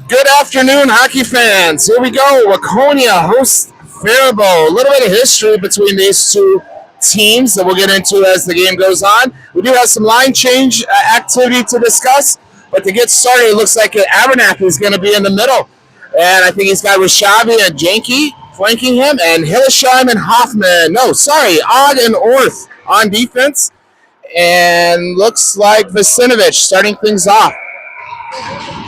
Good afternoon, hockey fans. Here we go. Waconia hosts Fairbault. A little bit of history between these two teams that we'll get into as the game goes on. We do have some line change activity to discuss, but to get started, it looks like Abernathy is going to be in the middle. And I think he's got Rishavi and Janke flanking him, and Hillesheim and Hoffman. No, sorry, Odd and Orth on defense. And looks like Vasinovich starting things off.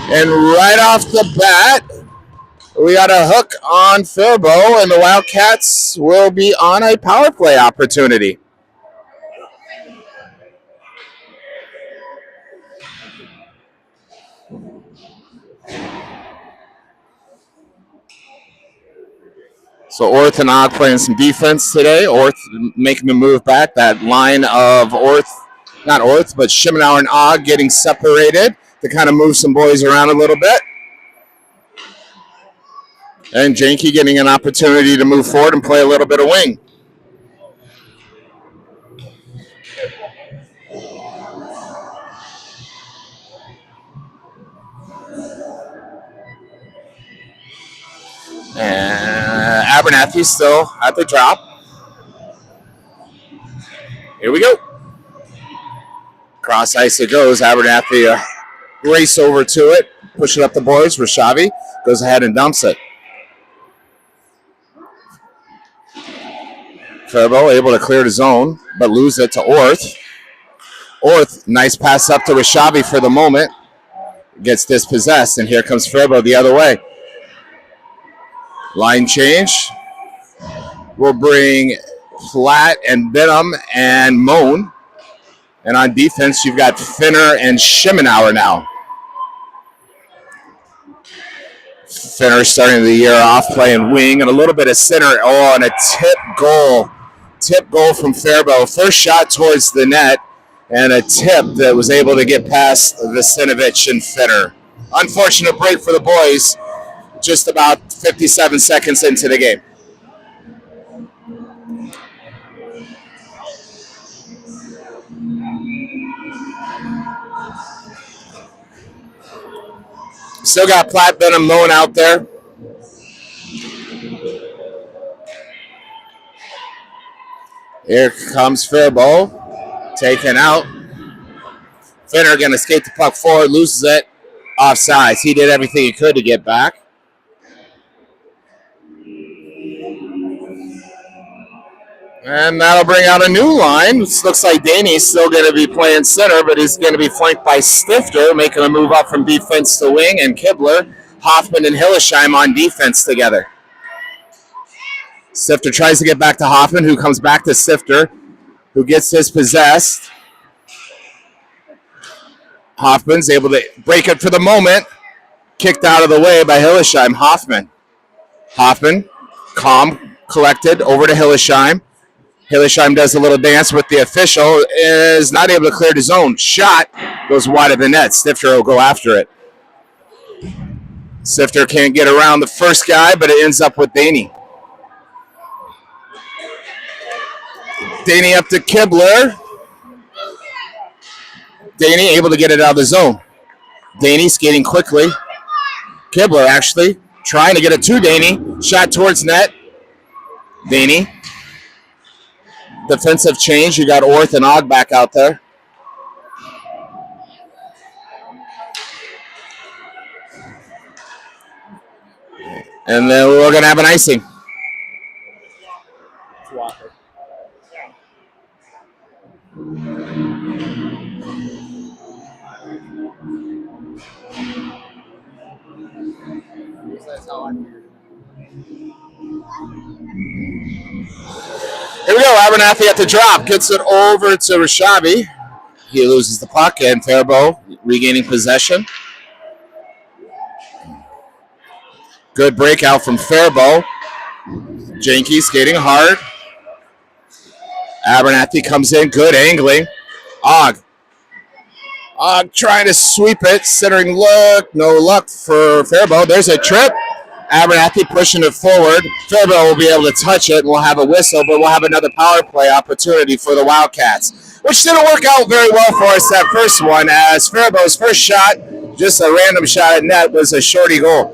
And right off the bat, we got a hook on Fairbault, and the Wildcats will be on a power play opportunity. So Orth and Og playing some defense today. Orth making the move back. That line of not Orth, but Shimenauer and Og getting separated to kind of move some boys around a little bit. And Janke getting an opportunity to move forward and play a little bit of wing. And Abernathy still at the drop. Here we go. Cross ice it goes. Abernathy race over to it, push it up the boards. Rishavi goes ahead and dumps it. Fairbault able to clear the zone, but lose it to Orth. Orth, nice pass up to Rishavi for the moment. Gets dispossessed, and here comes Fairbault the other way. Line change. We'll bring Platt and Benham and Moan. And on defense, you've got Finner and Shimenauer now. Finner starting the year off playing wing and a little bit of center. Oh, and a tip goal. Tip goal from Fairbault. First shot towards the net and a tip that was able to get past Vasinovich and Finner. Unfortunate break for the boys just about 57 seconds into the game. Still got Platt, Benham, Moan out there. Here comes Fairbault, taken out. Finner going to skate the puck forward, loses it, offsides. He did everything he could to get back. And that'll bring out a new line. It looks like Daney's still going to be playing center, but he's going to be flanked by Stifter, making a move up from defense to wing, and Kibler, Hoffman, and Hillesheim on defense together. Stifter tries to get back to Hoffman, who comes back to Stifter, who gets dispossessed. Hoffman's able to break it for the moment. Kicked out of the way by Hillesheim. Hoffman, calm, collected, over to Hillesheim. Hillesheim does a little dance with the official, is not able to clear the zone. Shot goes wide of the net. Stifter will go after it. Stifter can't get around the first guy, but it ends up with Daney. Daney up to Kibler. Daney able to get it out of the zone. Daney skating quickly. Kibler actually trying to get it to Daney. Shot towards net. Daney. Defensive change. You got Orth and Og back out there. And then we're going to have an icing. Here we go. Abernathy at the drop. Gets it over to Rishavi. He loses the puck, and Fairbault regaining possession. Good breakout from Fairbault. Janke skating hard. Abernathy comes in. Good angling. Og trying to sweep it. Centering look. No luck for Fairbault. There's a trip. Abernathy pushing it forward. Fairbault will be able to touch it, and we'll have a whistle, but we'll have another power play opportunity for the Wildcats. which didn't work out very well for us that first one, as Fairbault's first shot, just a random shot at net, was a shorty goal.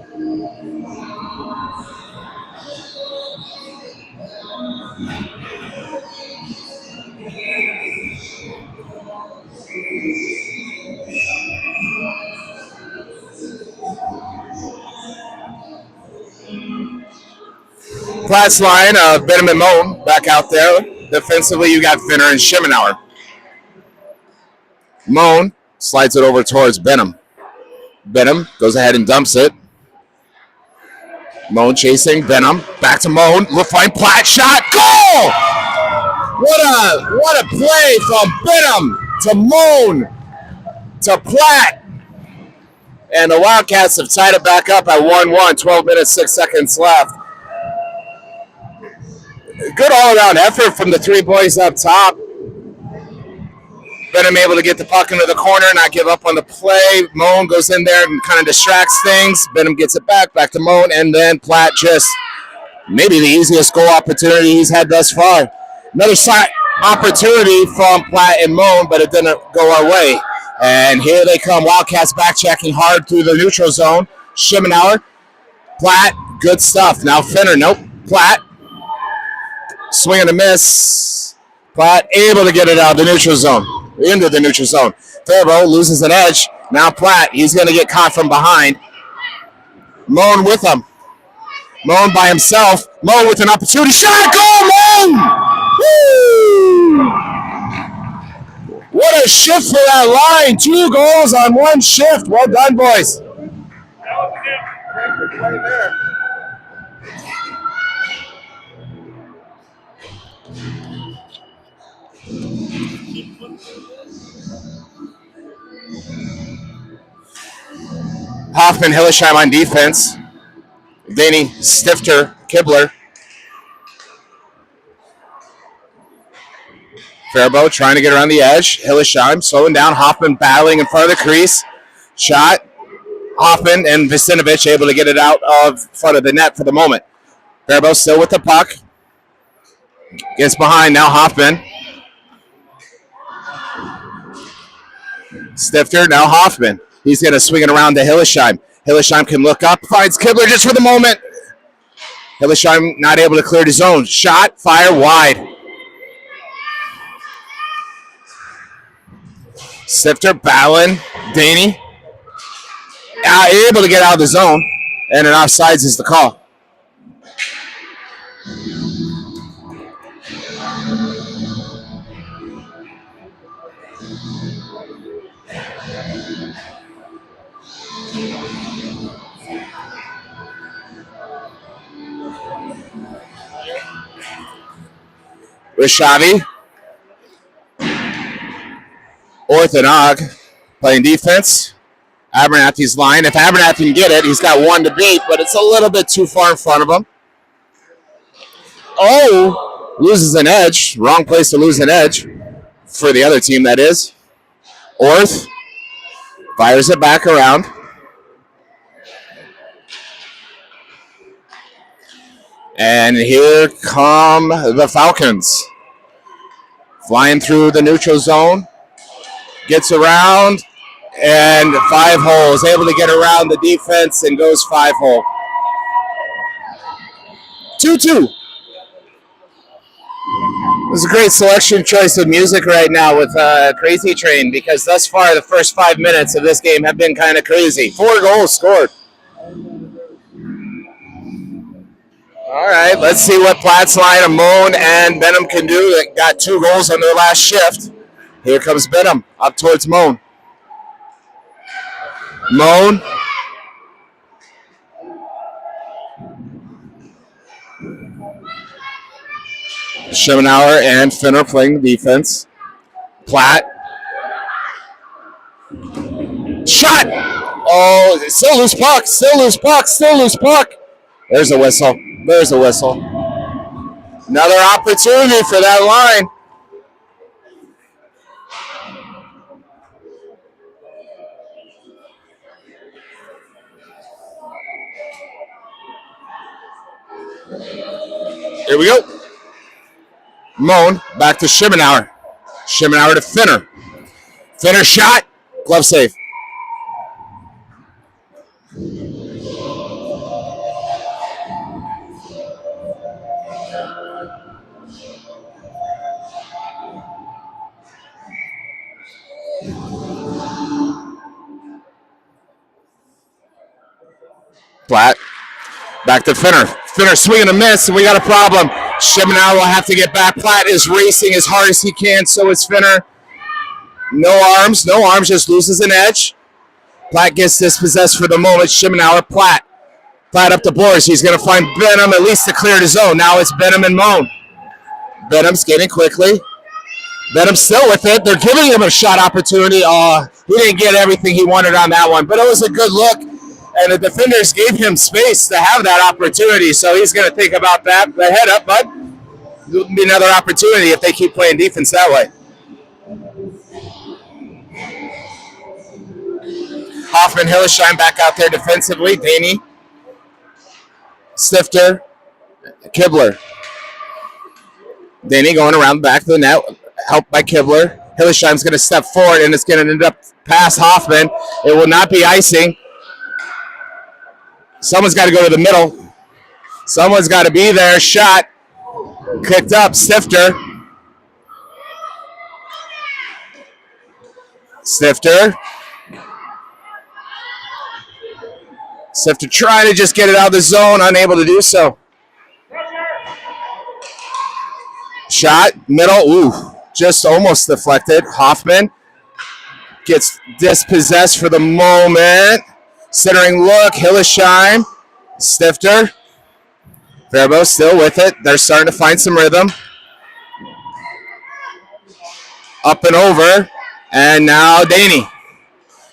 Platt's line of Benham and Moan back out there. Defensively, you got Finner and Schemenauer. Moan slides it over towards Benham. Benham goes ahead and dumps it. Moan chasing Benham. Back to Moan. Fine Platt shot. Goal! What a play from Benham to Moan to Platt. And the Wildcats have tied it back up at 1-1. 12 minutes, 6 seconds left. Good all-around effort from the three boys up top. Benham able to get the puck into the corner, not give up on the play. Moan goes in there and kind of distracts things. Benham gets it back to Moan, and then Platt just maybe the easiest goal opportunity he's had thus far. Another shot opportunity from Platt and Moan, but it didn't go our way. And here they come. Wildcats back checking hard through the neutral zone. Schemenauer, Platt, good stuff. Now Finner, nope. Platt, swing and a miss. Platt able to get it out of the neutral zone. Into the neutral zone. Fairbault loses an edge. Now Platt, he's going to get caught from behind. Moan with him. Moan by himself. Moan with an opportunity. Shot! Goal, Moan! Woo! What a shift for that line. 2 goals on 1 shift. Well done, boys. Hoffman, Hillesheim on defense. Danny, Stifter, Kibler. Fairbault trying to get around the edge. Hillesheim slowing down. Hoffman battling in front of the crease. Shot. Hoffman and Visinovich able to get it out of front of the net for the moment. Fairbault still with the puck. Gets behind now. Hoffman. Stifter, now Hoffman. He's going to swing it around to Hillesheim. Hillesheim can look up, finds Kibler just for the moment. Hillesheim not able to clear the zone. Shot, fire, wide. Stifter, Ballin, Daney. Able to get out of the zone, and an offsides is the call. Rishavi, Orthonog playing defense. Abernathy's line. If Abernathy can get it, he's got 1 to beat, but it's a little bit too far in front of him. Oh, loses an edge. Wrong place to lose an edge for the other team, that is. Orth fires it back around. And here come the Falcons. Flying through the neutral zone. Gets around. And 5 holes. Able to get around the defense and goes 5 hole. 2-2. This is a great selection choice of music right now with Crazy Train, because thus far the first 5 minutes of this game have been kind of crazy. 4 goals scored. All right, let's see what Platt's line of Moan and Benham can do. They got 2 goals on their last shift. Here comes Benham up towards Moan. Moan. Schemenauer and Finner playing defense. Platt. Shot! Oh, still loose puck, still loose puck, still loose puck. There's a whistle. There's a whistle. Another opportunity for that line. Here we go. Moan back to Schemenauer. Schimenauer to Finner. Finner shot. Glove save. Platt. Back to Finner. Finner swing and a miss, and we got a problem. Schimenauer will have to get back. Platt is racing as hard as he can, so is Finner. No arms, just loses an edge. Platt gets dispossessed for the moment. Schimenauer, Platt. Platt up the boards. He's going to find Benham at least to clear the zone. Now it's Benham and Moan. Benham skating quickly. Benham still with it. They're giving him a shot opportunity. He didn't get everything he wanted on that one, but it was a good look. And the defenders gave him space to have that opportunity, so he's going to think about that. The head up, bud. There'll be another opportunity if they keep playing defense that way. Hoffman, Hillesheim back out there defensively. Daney, Stifter, Kibler. Daney going around the back of the net, helped by Kibler. Hillesheim's going to step forward, and it's going to end up past Hoffman. It will not be icing. Someone's got to go to the middle. Someone's got to be there. Shot. Kicked up. Stifter. Stifter trying to just get it out of the zone. Unable to do so. Shot. Middle. Ooh. Just almost deflected. Hoffman gets dispossessed for the moment. Centering look, Hillesheim, Stifter, Fairbault still with it. They're starting to find some rhythm. Up and over, and now Daney.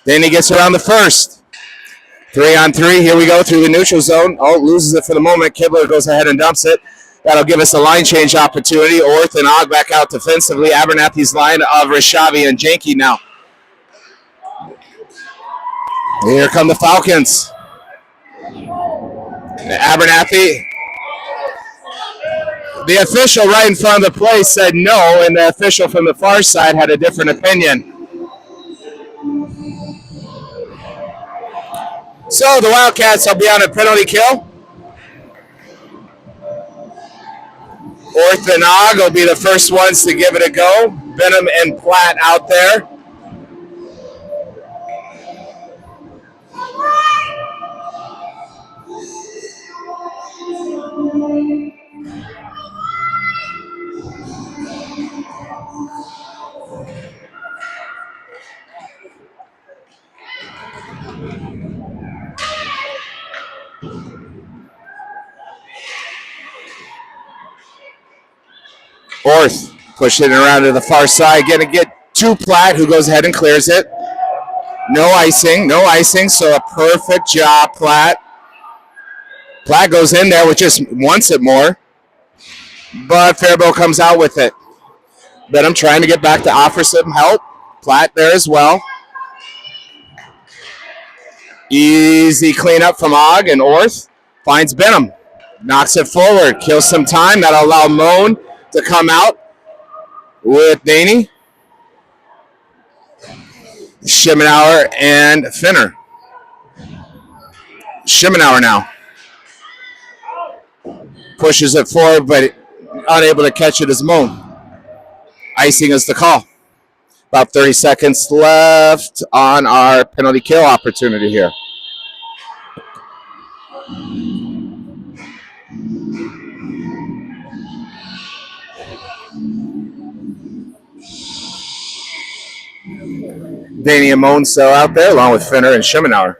Daney gets around the first. 3-on-3, here we go through the neutral zone. Loses it for the moment. Kibler goes ahead and dumps it. That'll give us a line change opportunity. Orth and Og back out defensively. Abernathy's line of Rishavi and Janke now. Here come the Falcons. Abernathy. The official right in front of the play said no, and the official from the far side had a different opinion. So the Wildcats will be on a penalty kill. Orth and Og will be the first ones to give it a go. Benham and Platt out there. Orth pushing it around to the far side. Going to get to Platt, who goes ahead and clears it. No icing, so a perfect job, Platt. Platt goes in there with just wants it more, but Fairbault comes out with it. Benham trying to get back to offer some help. Platt there as well. Easy cleanup from Og, and Orth finds Benham. Knocks it forward, kills some time. That'll allow Moan to come out with Daney, Schimenauer, and Finner. Schimenauer now pushes it forward, but unable to catch it as Moan. Icing is the call. About 30 seconds left on our penalty kill opportunity here. Daney and Moan still out there, along with Finner and Schimenauer.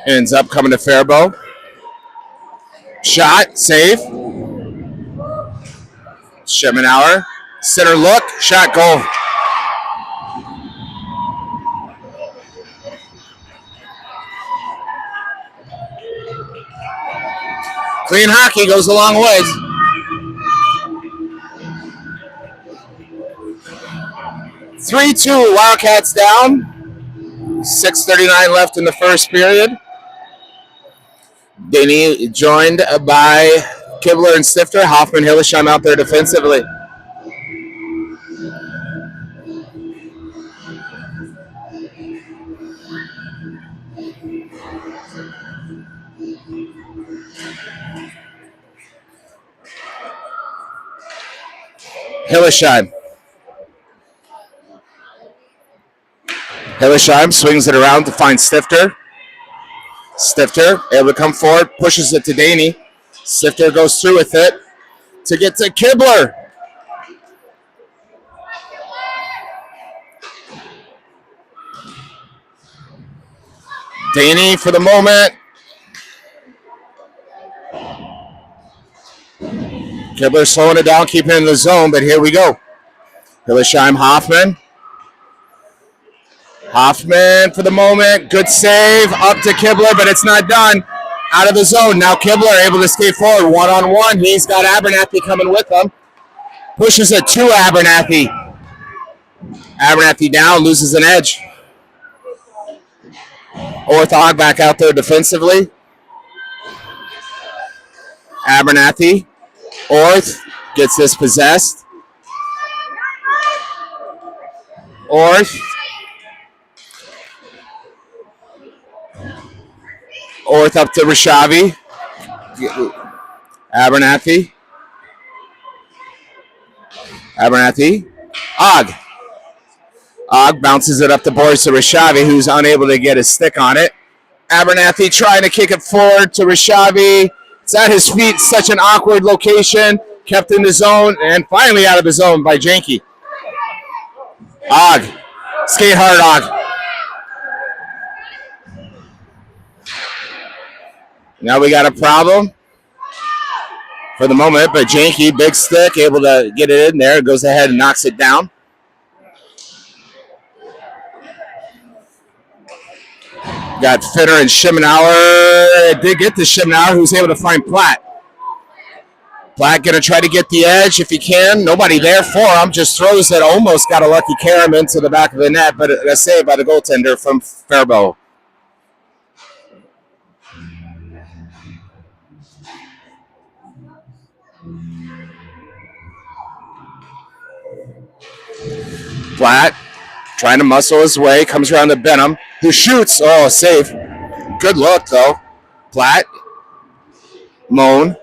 Ends up coming to Fairbault. Shot, save. Schimenauer, center look, shot, goal. Clean hockey goes a long ways. (3-2) Wildcats down. 6:39 left in the first period. Danny joined by Kibler and Stifter. Hoffman, Hillesheim out there defensively. Hillesheim. Hillesheim swings it around to find Stifter. Stifter able to come forward, pushes it to Danny. Stifter goes through with it to get to Kibler. Danny for the moment. Kibler slowing it down, keeping it in the zone, but here we go. Hillesheim, Hoffman. Hoffman for the moment. Good save. Up to Kibler, but it's not done. Out of the zone. Now Kibler able to skate forward. One-on-one. He's got Abernathy coming with him. Pushes it to Abernathy. Abernathy down. Loses an edge. Orthog back out there defensively. Abernathy. Orth gets this possessed. Orth. Orth up to Rashavi. Abernathy. Abernathy. Og. Og bounces it up to Boris to Rashavi, who's unable to get his stick on it. Abernathy trying to kick it forward to Rashavi. It's at his feet, such an awkward location. Kept in the zone, and finally out of the zone by Janke. Og. Skate hard, Og. Now we got a problem for the moment, but Janke, big stick, able to get it in there, goes ahead and knocks it down. Got Fitter and Schimmenauer. Did get to Schimmenauer, who's able to find Platt. Platt going to try to get the edge if he can. Nobody there for him. Just throws it. Almost got a lucky carom into the back of the net, but a save by the goaltender from Fairbault. Platt trying to muscle his way. Comes around to Benham, who shoots. Oh, save. Good look, though. Platt. Moan.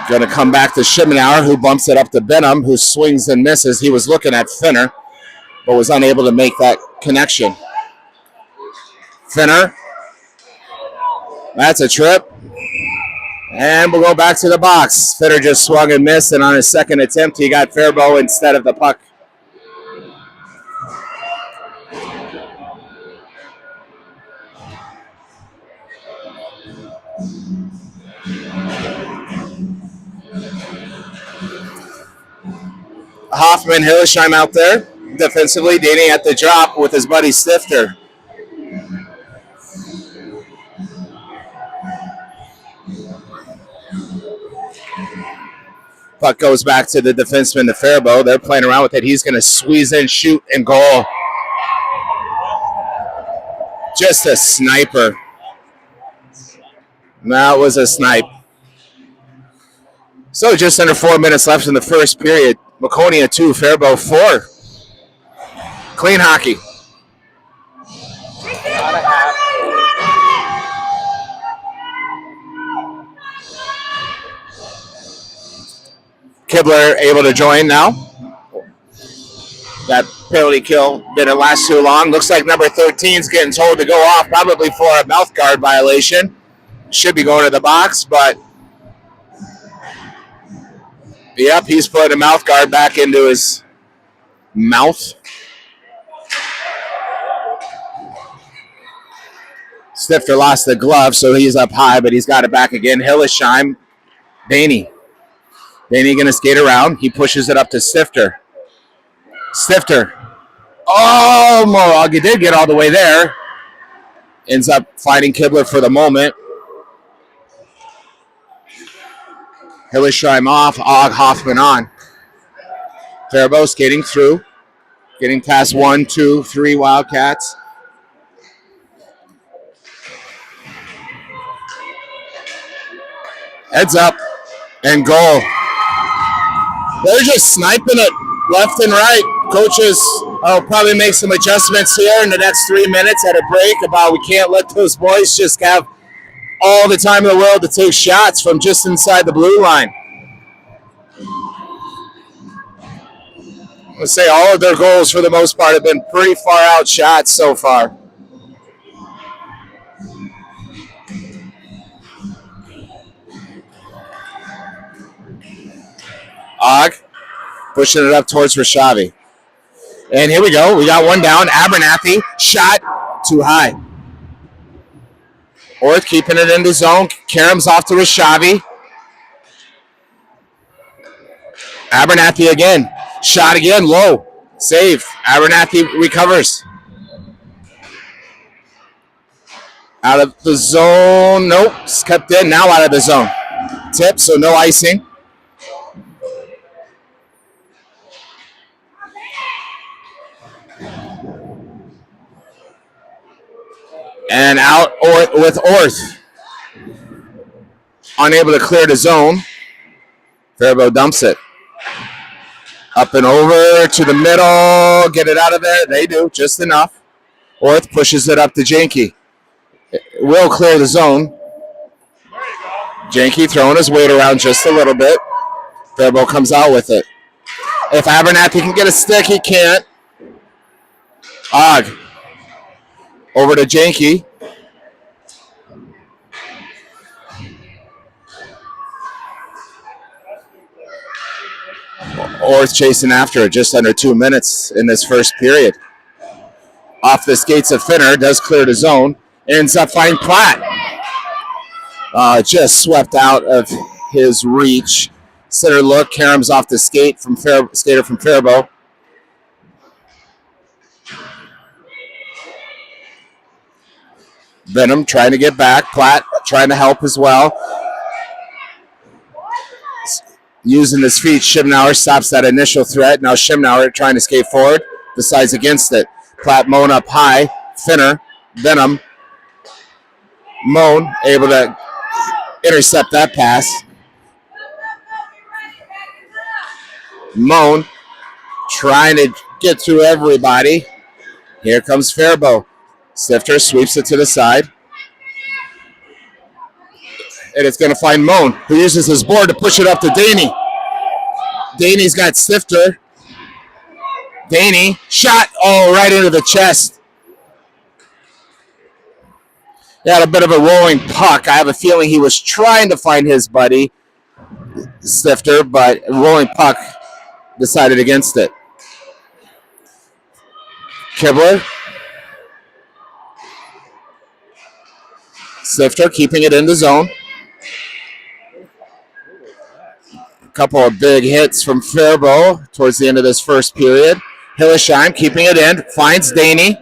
Going to come back to Schimmenauer, who bumps it up to Benham, who swings and misses. He was looking at Finner, but was unable to make that connection. Finner. That's a trip. And we'll go back to the box. Finner just swung and missed, and on his second attempt, he got Fairbault instead of the puck. Hoffman, Hillesheim out there. Defensively, Danny at the drop with his buddy Stifter. Puck goes back to the defenseman, the Fairbault. They're playing around with it. He's going to squeeze in, shoot, and goal. Just a sniper. That was a snipe. So just under 4 minutes left in the first period. Waconia 2, Fairbault 4. Clean hockey. Kibler able to join now. That penalty kill didn't last too long. Looks like number 13 is getting told to go off, probably for a mouth guard violation. Should be going to the box, but yep, he's put a mouth guard back into his mouth. Stifter lost the glove, so he's up high, but he's got it back again. Hillesheim, Danny. Danny going to skate around. He pushes it up to Stifter. Stifter. Oh, Morag did get all the way there. Ends up fighting Kibler for the moment. Hillesheim off, Og Hoffman on. Fairbault skating through. Getting past 1, 2, 3 Wildcats. Heads up and goal. They're just sniping it left and right. Coaches will probably make some adjustments here in the next 3 minutes at a break about we can't let those boys just have all the time in the world to take shots from just inside the blue line. Let's say all of their goals for the most part have been pretty far out shots so far. Og pushing it up towards Rashavi. And here we go. We got one down. Abernathy shot too high. Orth keeping it in the zone. Karam's off to Rashavi. Abernathy again. Shot again. Low. Save. Abernathy recovers. Out of the zone. Nope. It's kept in. Now out of the zone. Tip, so no icing. And out with Orth. Unable to clear the zone. Fairbault dumps it. Up and over to the middle. Get it out of there. They do. Just enough. Orth pushes it up to Janke. Will clear the zone. Janke throwing his weight around just a little bit. Fairbault comes out with it. If Abernathy can get a stick, he can't. Og. Over to Janke. Orth chasing after it just under 2 minutes in this first period. Off the skates of Finner, does clear the zone. Ends up finding Platt. Just swept out of his reach. Center look, Karam's off the skate from skater from Fairbault. Venom trying to get back. Platt trying to help as well. Using his feet, Schimnauer stops that initial threat. Now Schimnauer trying to skate forward, decides against it. Platt Moan up high. Finner, Venom. Moan able to intercept that pass. Moan trying to get through everybody. Here comes Fairbault. Stifter sweeps it to the side. And it's going to find Moan, who uses his board to push it up to Daney. Daney's got Stifter. Daney shot, right into the chest. He had a bit of a rolling puck. I have a feeling he was trying to find his buddy, Stifter, but rolling puck decided against it. Kibler. Stifter keeping it in the zone. A couple of big hits from Fairbault towards the end of this first period. Hillesheim keeping it in. Finds Daney.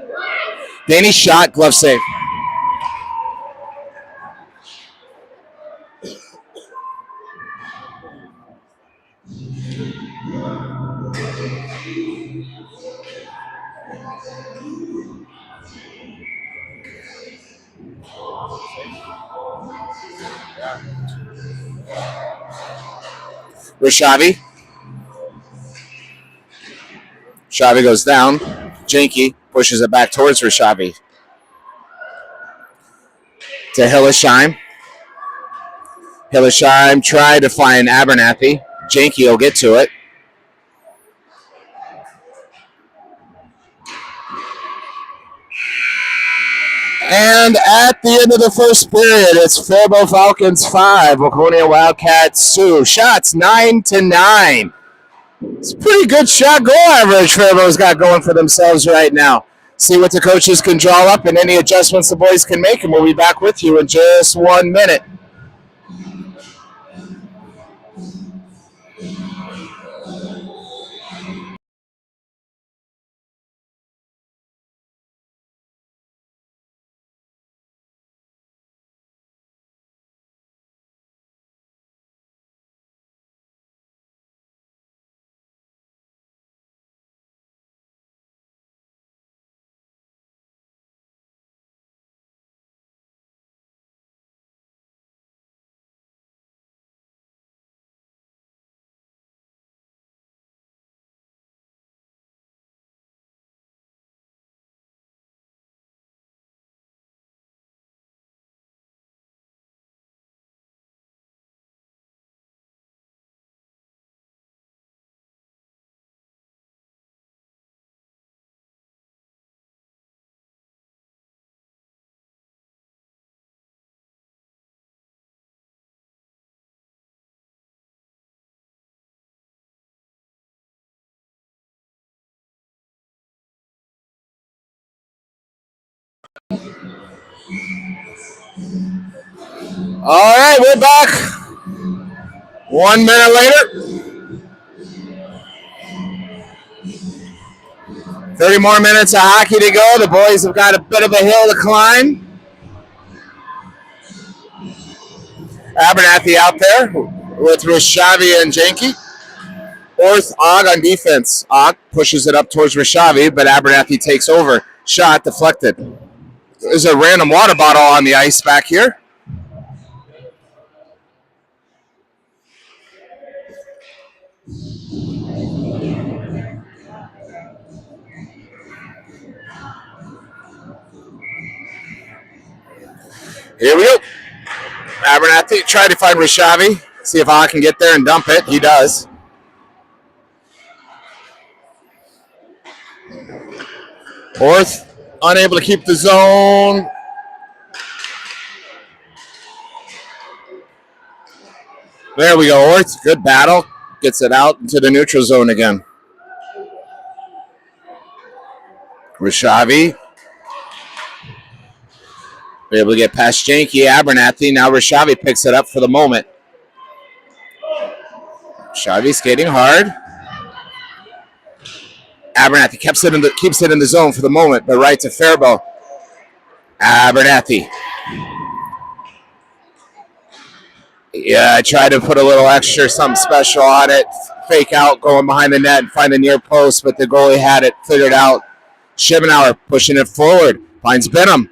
Daney shot, glove save. Rashavi. Rashavi goes down. Janke pushes it back towards Rashavi. To Hillesheim. Hillesheim tried to find Abernathy. Janke will get to it. And at the end of the first period, it's Fairbault Falcons 5, Waconia Wildcats 2. Shots 9-9. It's a pretty good shot goal average Fairbault's got going for themselves right now. See what the coaches can draw up and any adjustments the boys can make, and we'll be back with you in just 1 minute. All right, we're back. 1 minute later. 30 more minutes of hockey to go. The boys have got a bit of a hill to climb. Abernathy out there with Rishavi and Janky. Fourth, Og on defense. Og pushes it up towards Rishavi, but Abernathy takes over. Shot deflected. There's a random water bottle on the ice back here. Here we go. Abernathy tried to find Rishavi. See if Og can get there and dump it. He does. Fourth, unable to keep the zone. There we go, Orth. Good battle. Gets it out into the neutral zone again. Rishavi. Able to get past Janky. Abernathy. Now Rishavi picks it up for the moment. Rishavi skating hard. Abernathy keeps it in the zone for the moment, but right to Fairbault. Abernathy. Yeah, I tried to put a little extra, something special on it. Fake out, going behind the net and find the near post, but the goalie had it figured out. Schimenauer pushing it forward. Finds Benham.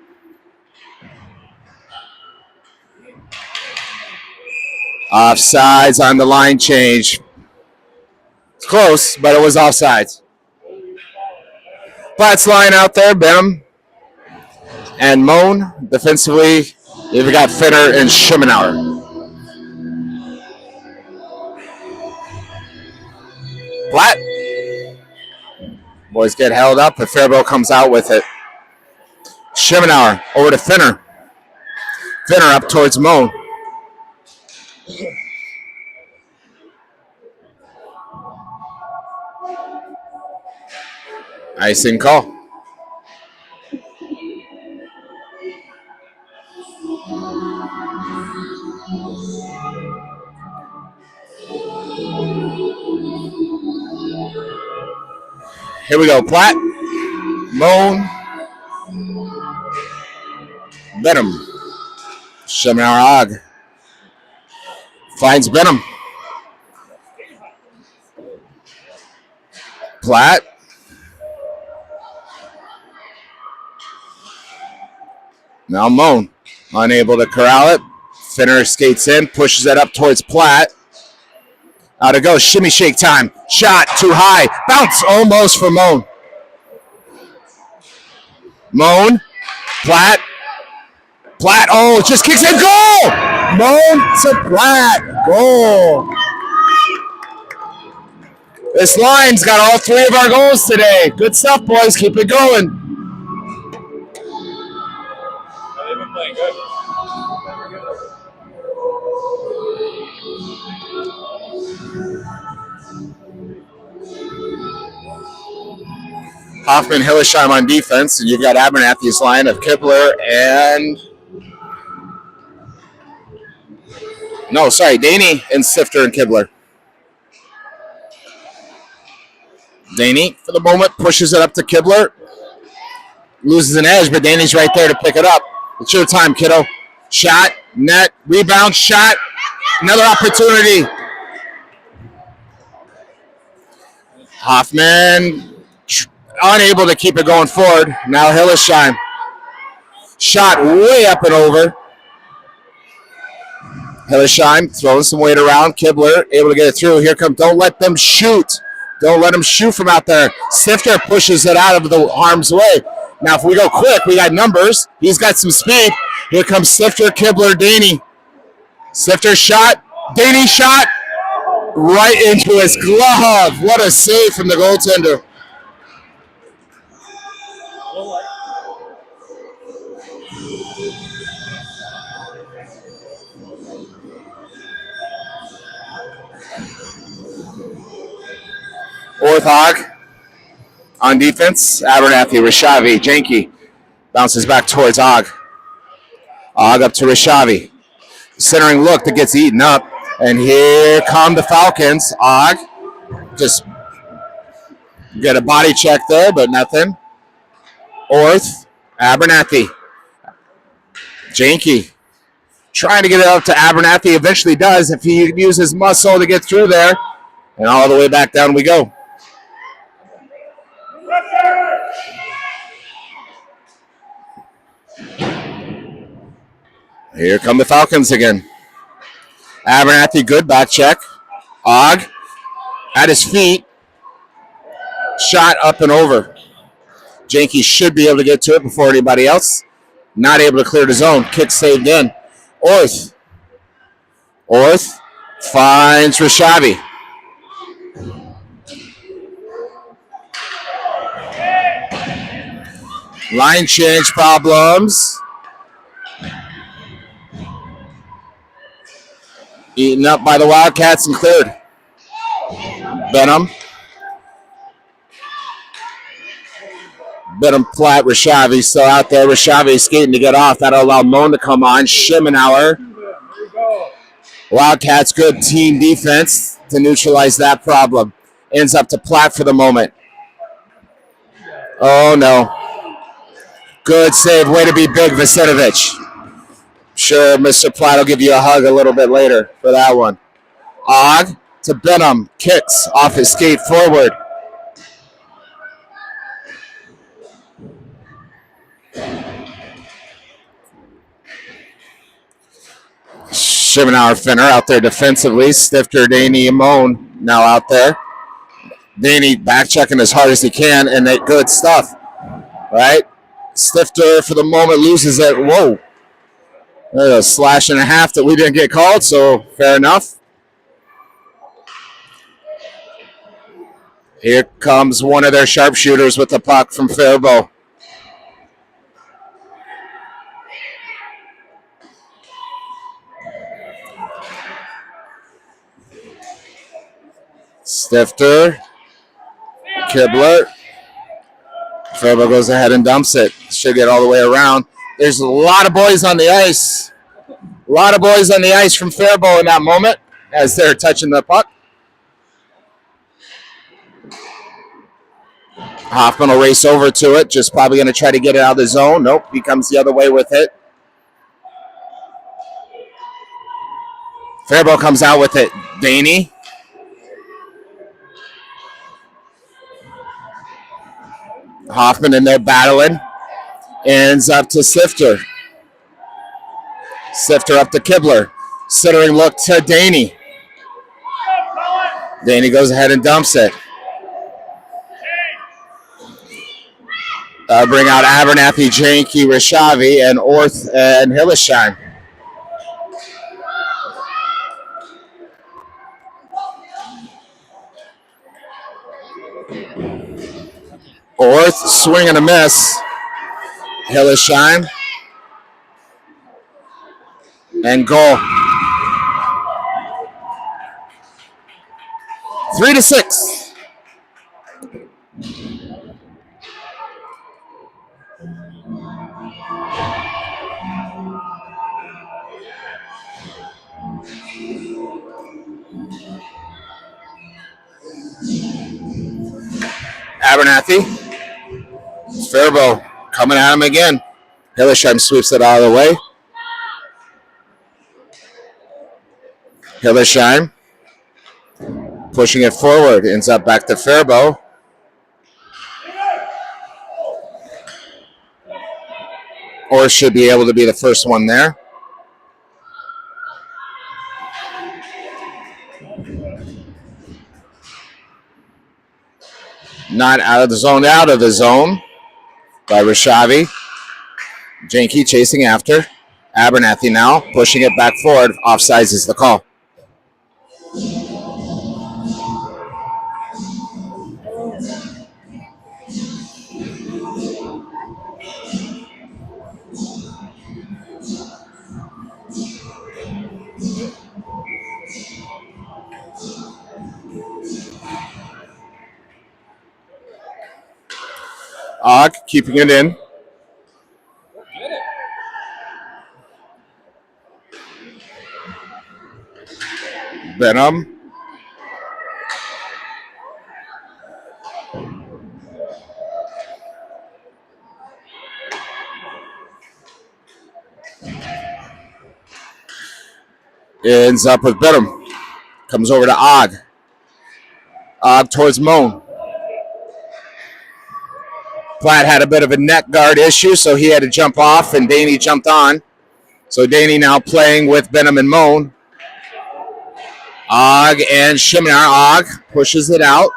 Offsides on the line change. It's close, but it was offsides. Platt's line out there, Benham and Moan. Defensively, you've got Finner and Schimenauer. Platt. Boys get held up, but Fairbault comes out with it. Schimenauer over to Finner. Finner up towards Moan. Icing call. Here we go. Platt. Moan. Benham. Schimenauer Og. Finds Benham. Platt. Now Moan, unable to corral it. Finner skates in, pushes it up towards Platt. Out it goes, shimmy shake time. Shot too high, bounce almost for Moan. Moan, Platt, oh, just kicks in, goal! Moan to Platt, goal. This line's got all three of our goals today. Good stuff, boys, keep it going. Good. Hoffman, Hillesheim on defense, and you've got Abernathy's line of Kibler and Daney and Sifter and Kibler. Daney, for the moment, pushes it up to Kibler. Loses an edge, but Daney's right there to pick it up. It's your time, kiddo. Shot, net, rebound, shot. Another opportunity. Hoffman unable to keep it going forward. Now Hillesheim. Shot way up and over. Hillesheim throwing some weight around. Kibler able to get it through. Here comes, don't let them shoot. Don't let them shoot from out there. Sifter pushes it out of the harm's way. Now, if we go quick, we got numbers. He's got some speed. Here comes Sifter, Kibler, Daney. Sifter shot. Daney shot right into his glove. What a save from the goaltender. Orthog on defense. Abernathy, Rishavi, Janky bounces back towards Og. Og up to Rishavi. Centering look that gets eaten up. And here come the Falcons. Og just get a body check there, but nothing. Orth, Abernathy. Janky trying to get it up to Abernathy. Eventually does if he uses muscle to get through there. And all the way back down we go. Here come the Falcons again. Abernathy, good back check. Og at his feet. Shot up and over. Janky should be able to get to it before anybody else. Not able to clear the zone. Kick saved in. Orth finds Rishavi. Line change problems. Eaten up by the Wildcats and cleared. Benham flat. Rishavi still out there. Rishavi skating to get off. That'll allow Moan to come on. Schemenauer. Wildcats, good team defense to neutralize that problem. Ends up to Platt for the moment. Oh, no. Good save. Way to be big, Vasenovich. Sure, Mr. Platt will give you a hug a little bit later for that one. Og to Benham. Kicks off his skate forward. Schemenauer Finner out there defensively. Stifter, Daney, and Moan now out there. Daney back checking as hard as he can, and that good stuff. Right? Stifter for the moment loses it. Whoa. There's a slash and a half that we didn't get called, so fair enough. Here comes one of their sharpshooters with the puck from Fairbault. Stifter. Kibler. Fairbault goes ahead and dumps it. Should get all the way around. There's a lot of boys on the ice. A lot of boys on the ice from Fairbault in that moment as they're touching the puck. Hoffman will race over to it. Just probably going to try to get it out of the zone. Nope, he comes the other way with it. Fairbault comes out with it. Daney. Hoffman in there battling. Ends up to Sifter. Sifter up to Kibler. Centering look to Daney. Daney goes ahead and dumps it. Bring out Abernathy, Janky, Rishavi, and Orth and Hillesheim. Orth, swing and a miss. Hillesheim. And goal. 3-6. Abernathy. Fairbault coming at him again. Hillesheim sweeps it out of the way. Hillesheim pushing it forward. Ends up back to Fairbault. Or should be able to be the first one there. Not out of the zone, out of the zone by Rishavi. Janky chasing after. Abernathy now pushing it back forward. Offsides is the call. Og keeping it in. Benham. Ends up with Benham. Comes over to Og. Og towards Moan. Platt had a bit of a neck guard issue, so he had to jump off, and Daney jumped on. So Daney now playing with Benham and Moan. Og and Shiminar. Og pushes it out.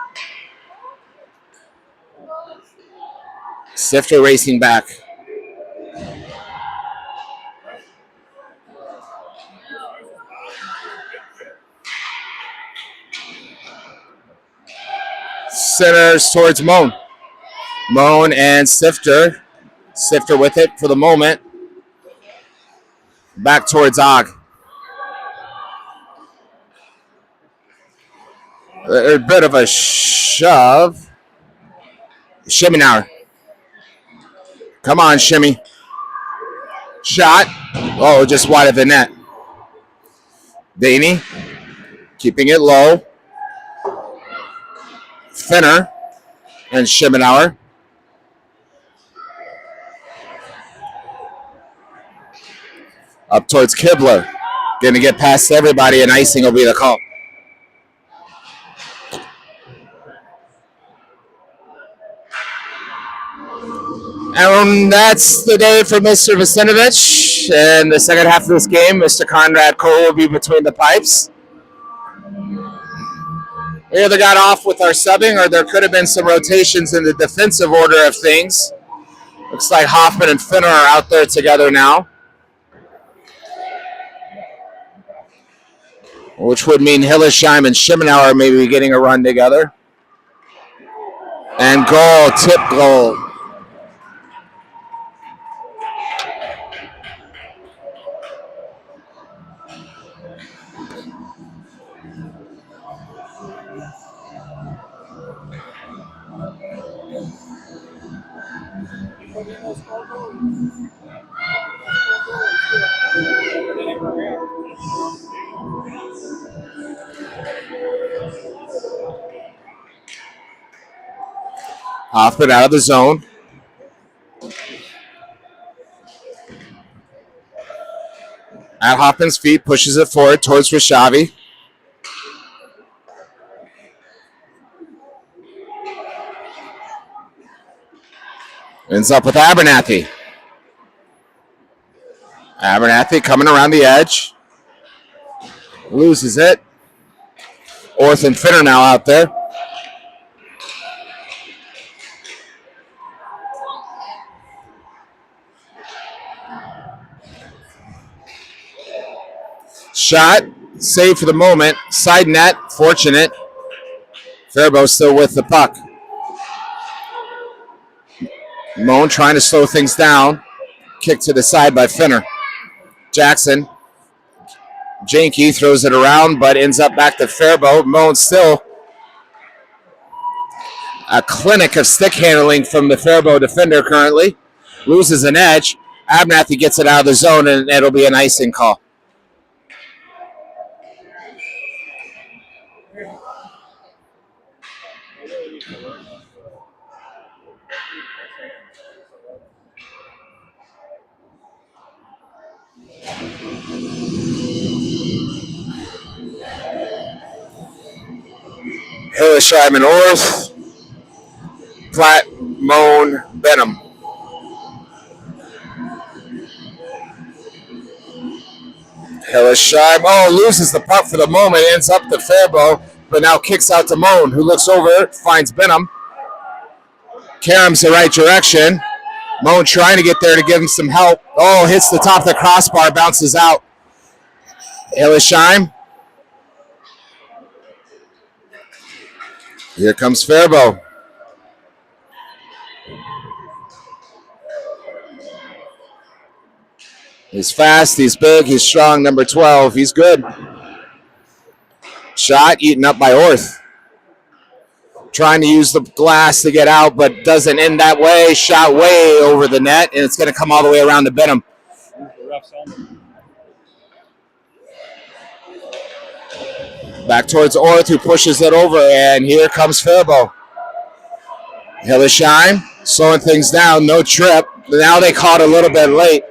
Sifter racing back. Centers towards Moan. Moan and Sifter. Sifter with it for the moment. Back towards Og. A bit of a shove. Shiminar. Come on, Shimmy. Shot. Oh, just wide of the net. Daney keeping it low. Finner and Shimenauer. Up towards Kibler. Going to get past everybody, and icing will be the call. And that's the day for Mr. Vacinovich. And the second half of this game, Mr. Conrad Cole will be between the pipes. We either got off with our subbing, or there could have been some rotations in the defensive order of things. Looks like Hoffman and Finner are out there together now, which would mean Hillesheim and Shimenauer maybe getting a run together. And goal, tip goal. Hoffman out of the zone. At Hoffman's feet, pushes it forward towards Rashavi. Ends up with Abernathy. Abernathy coming around the edge. Loses it. Orth and Finner now out there. Shot, save for the moment. Side net, fortunate. Fairbault still with the puck. Moan trying to slow things down. Kick to the side by Finner. Jackson. Janke throws it around, but ends up back to Fairbault. Moan still a clinic of stick handling from the Fairbault defender currently. Loses an edge. Abernathy gets it out of the zone, and it'll be an icing call. Hillesheim and Orth. Platt, Moan, Benham. Hillesheim, loses the puck for the moment, ends up to Fairbault, but now kicks out to Moan, who looks over, finds Benham. Karam's the right direction. Moan trying to get there to give him some help. Hits the top of the crossbar, bounces out. Hillesheim. Here comes Fairbault. He's fast, he's big, he's strong, number 12. He's good. Shot eaten up by Orth. Trying to use the glass to get out, but doesn't end that way. Shot way over the net, and it's going to come all the way around to Benham. Back towards Orth, who pushes it over, and here comes Fairbault. Hillesheim slowing things down, no trip. Now they caught a little bit late.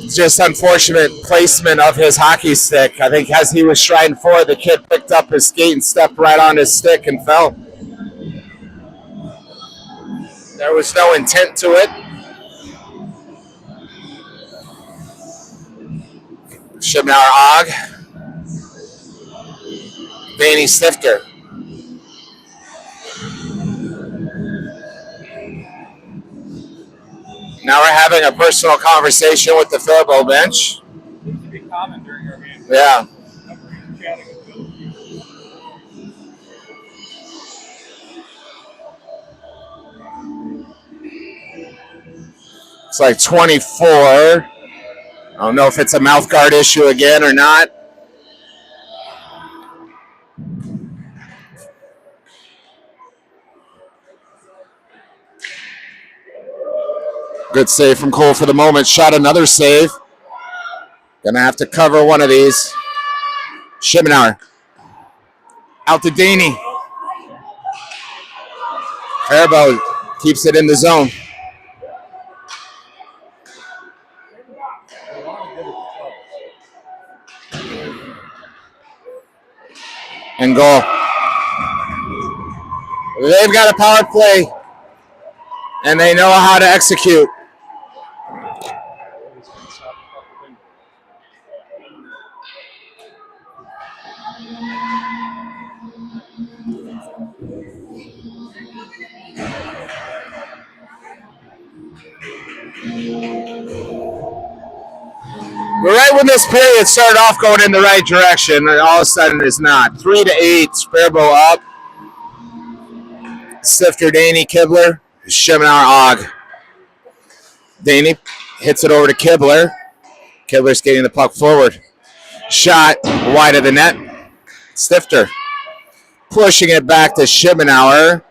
Just unfortunate placement of his hockey stick. I think as he was striding forward, the kid picked up his skate and stepped right on his stick and fell. There was no intent to it. Shibnauer Og. Vaney Stifter. Now we're having a personal conversation with the Fairbault bench. Seems to be common during our games. Yeah. It's like 24. I don't know if it's a mouth guard issue again or not. Good save from Cole for the moment. Shot another save. Gonna have to cover one of these. Shibnauer. Out to Daney. Fairbault keeps it in the zone. And goal. They've got a power play, and they know how to execute. But right when this period started off going in the right direction, all of a sudden it's not. 3-8, Fairbault up. Stifter, Daney, Kibler, Shibnauer, Og. Daney hits it over to Kibler. Kibler's getting the puck forward. Shot wide of the net. Stifter pushing it back to Shibnauer.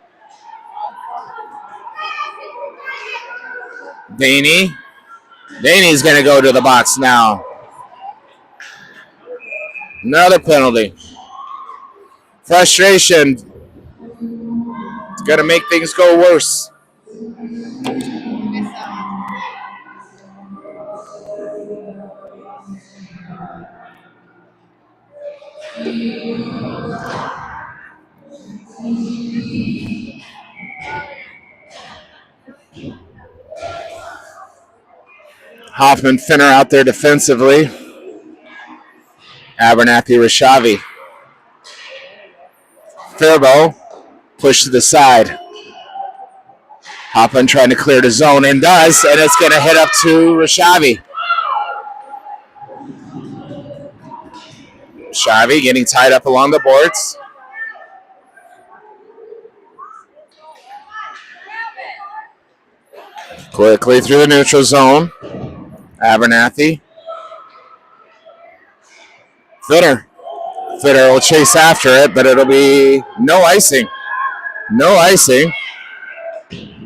Daney. Daney's going to go to the box now. Another penalty. Frustration. It's going to make things go worse. Hoffman, Finner out there defensively. Abernathy, Rashavi. Fairbault push to the side. Hoffman trying to clear the zone and does, and it's going to hit up to Rashavi. Rashavi getting tied up along the boards. Quickly through the neutral zone. Abernathy. Fitter will chase after it, but it'll be no icing. No icing.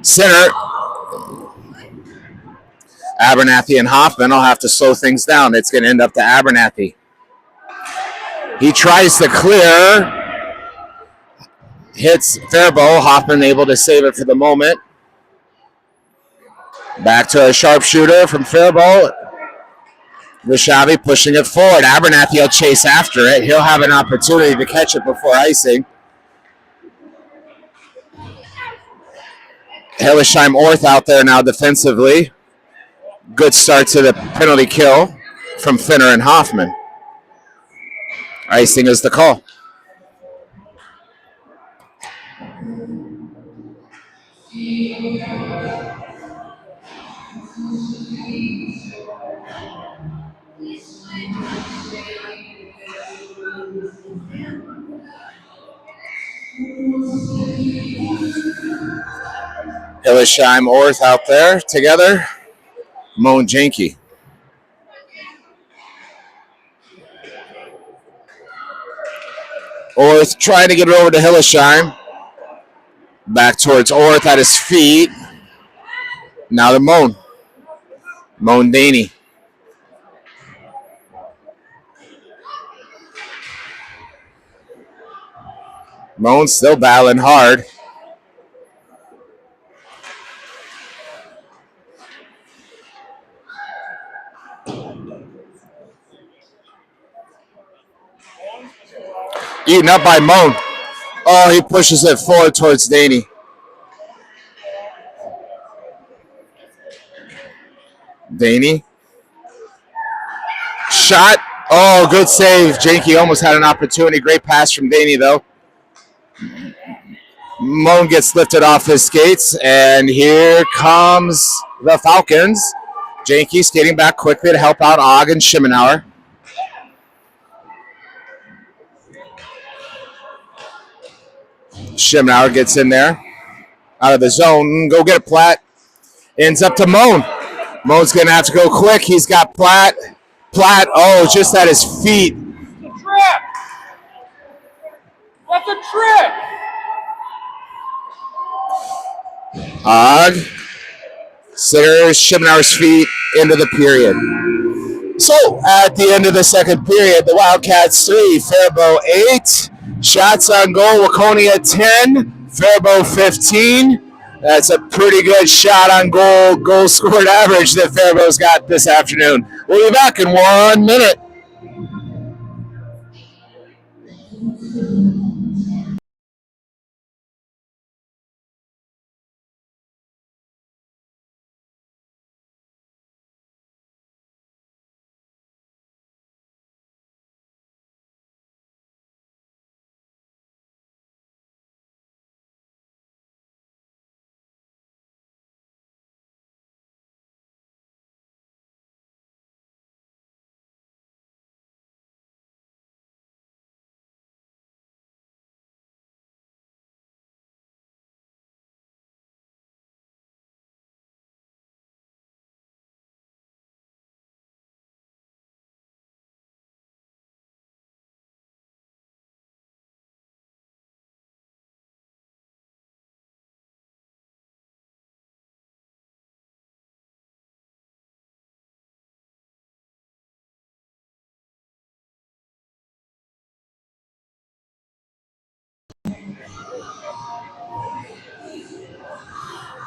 Center. Abernathy and Hoffman will have to slow things down. It's going to end up to Abernathy. He tries to clear. Hits Fairbault. Hoffman able to save it for the moment. Back to a sharpshooter from Fairbault. Rashavi pushing it forward. Abernathy will chase after it. He'll have an opportunity to catch it before icing. Hillesheim Orth out there now defensively. Good start to the penalty kill from Finner and Hoffman. Icing is the call. Hillesheim, Orth out there together. Moan Janke. Orth trying to get it over to Hillesheim. Back towards Orth at his feet. Now to Moan. Moan Daney. Moan still battling hard. Eaten up by Moan. Oh, he pushes it forward towards Daney. Daney. Shot. Oh, good save. Janky almost had an opportunity. Great pass from Daney, though. Moan gets lifted off his skates, and here comes the Falcons. Janky skating back quickly to help out Og and Schimenauer. Schimenauer gets in there. Out of the zone. Go get it, Platt. Ends up to Moan. Moan's going to have to go quick. He's got Platt. Platt, oh, just at his feet. Trip! That's a trick! Og. Sitters Schimenauer's feet into the period. So, at the end of the second period, the Wildcats 3, Fairbault 8. Shots on goal, Waconia 10, Fairbault 15. That's a pretty good shot on goal scored average that Fairbault's got this afternoon. We'll be back in 1 minute.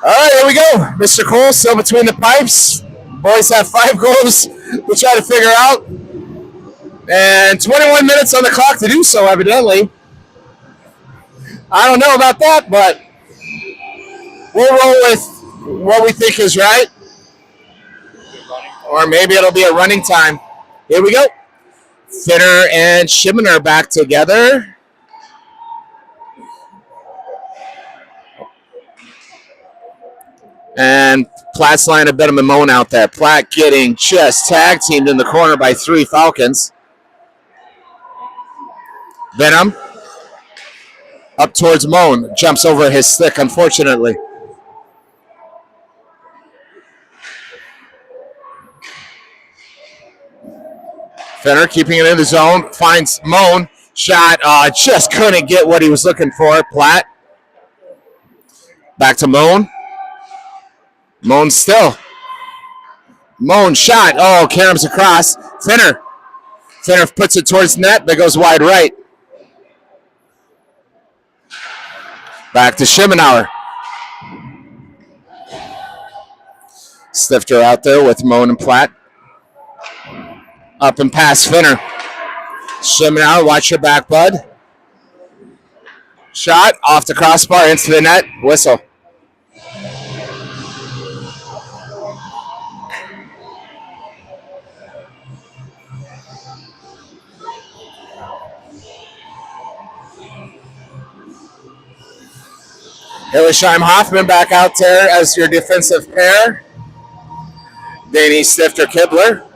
All right, here we go. Mr. Cole still between the pipes. Boys have 5 goals. We'll try to figure out. And 21 minutes on the clock to do so, evidently. I don't know about that, but we'll roll with what we think is right. Or maybe it'll be a running time. Here we go. Finner and Schimener back together. And Platt's line a bit of a moan out there. Platt getting just tag teamed in the corner by 3 Falcons. Benham up towards Moan. Jumps over his stick, unfortunately. Finner keeping it in the zone. Finds Moan. Shot. Just couldn't get what he was looking for. Platt. Back to Moan. Moan still. Moan shot. Oh, Karam's across. Finner. Finner puts it towards net, but goes wide right. Back to Schimenauer. Stifter out there with Moan and Platt. Up and past Finner. Schimenauer, watch your back, bud. Shot off the crossbar into the net. Whistle. Hillersheim Hoffman back out there as your defensive pair. Danny Stifter Kibler.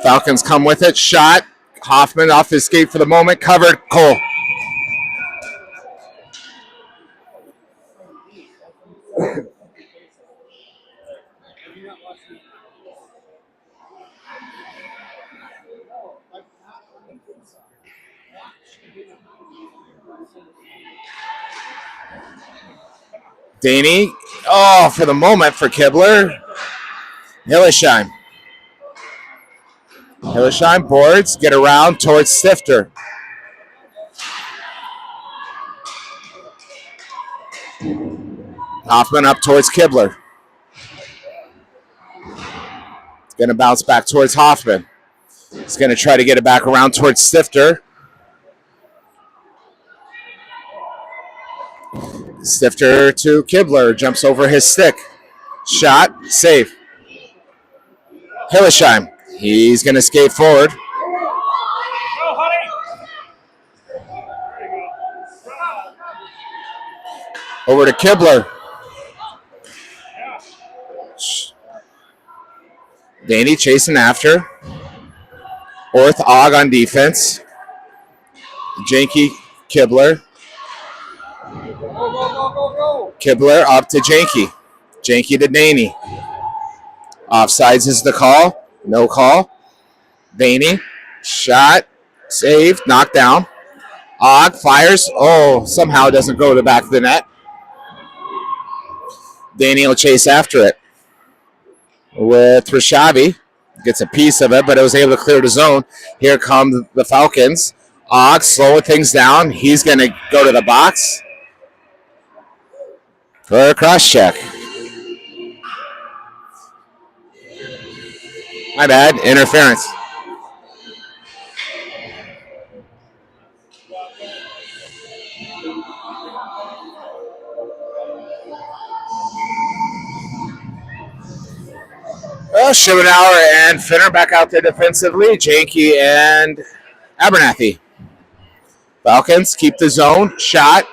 Falcons come with it. Shot. Hoffman off his skate for the moment. Covered. Cole. Daney. Oh, for the moment for Kibler. Hillesheim. Hillesheim boards, get around towards Stifter. Hoffman up towards Kibler. Going to bounce back towards Hoffman. He's going to try to get it back around towards Stifter. Stifter to Kibler. Jumps over his stick. Shot. Save. Hillesheim. He's going to skate forward. Over to Kibler. Daney chasing after. Orth Og on defense. Janky Kibler. Kibler up to Janky. Janky to Daney. Offsides is the call. No call. Daney. Shot. Saved. Knocked down. Og fires. Oh, somehow doesn't go to the back of the net. Daney will chase after it with Rashavi. Gets a piece of it, but it was able to clear the zone. Here come the Falcons. Og slowing things down. He's going to go to the box for a cross check. My bad. Interference. Well, Schimenauer and Finner back out there defensively. Janky and Abernathy. Falcons keep the zone. Shot.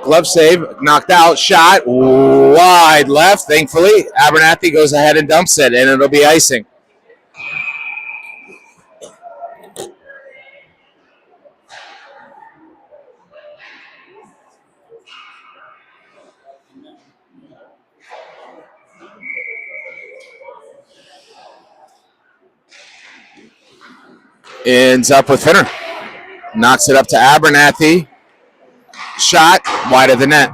Glove save. Knocked out. Shot. Wide left, thankfully. Abernathy goes ahead and dumps it, and it'll be icing. Ends up with Finner. Knocks it up to Abernathy. Shot wide of the net.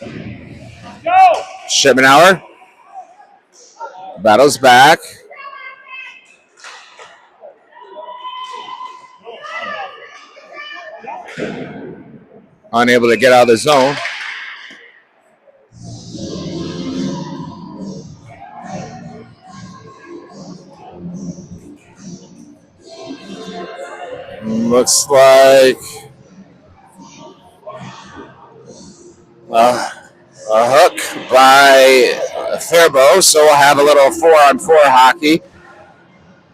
Go! Schimenauer battles back. Unable to get out of the zone. Looks like a hook by Fairbault, so we'll have a little 4-on-4 hockey.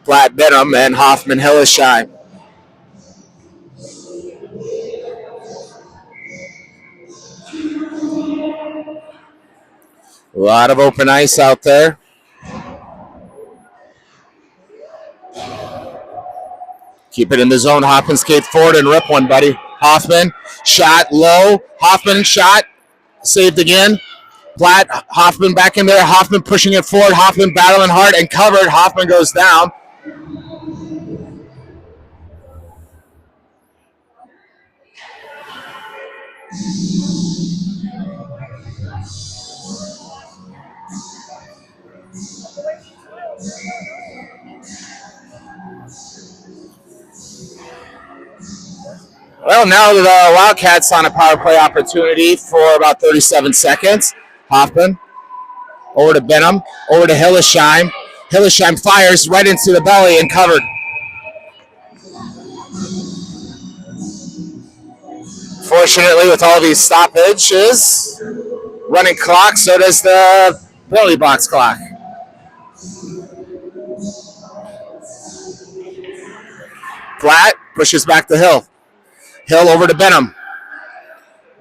Platt Benham and Hoffman Hillesheim. A lot of open ice out there. Keep it in the zone. Hoffman skates forward and rip one, buddy. Hoffman, shot low. Hoffman, shot. Saved again. Platt, Hoffman back in there. Hoffman pushing it forward. Hoffman battling hard and covered. Hoffman goes down. Well, now the Wildcats on a power play opportunity for about 37 seconds. Hoffman over to Benham, over to Hillesheim. Hillesheim fires right into the belly and covered. Fortunately, with all these stoppages, running clock, so does the penalty box clock. Platt pushes back to Hill. Hill over to Benham.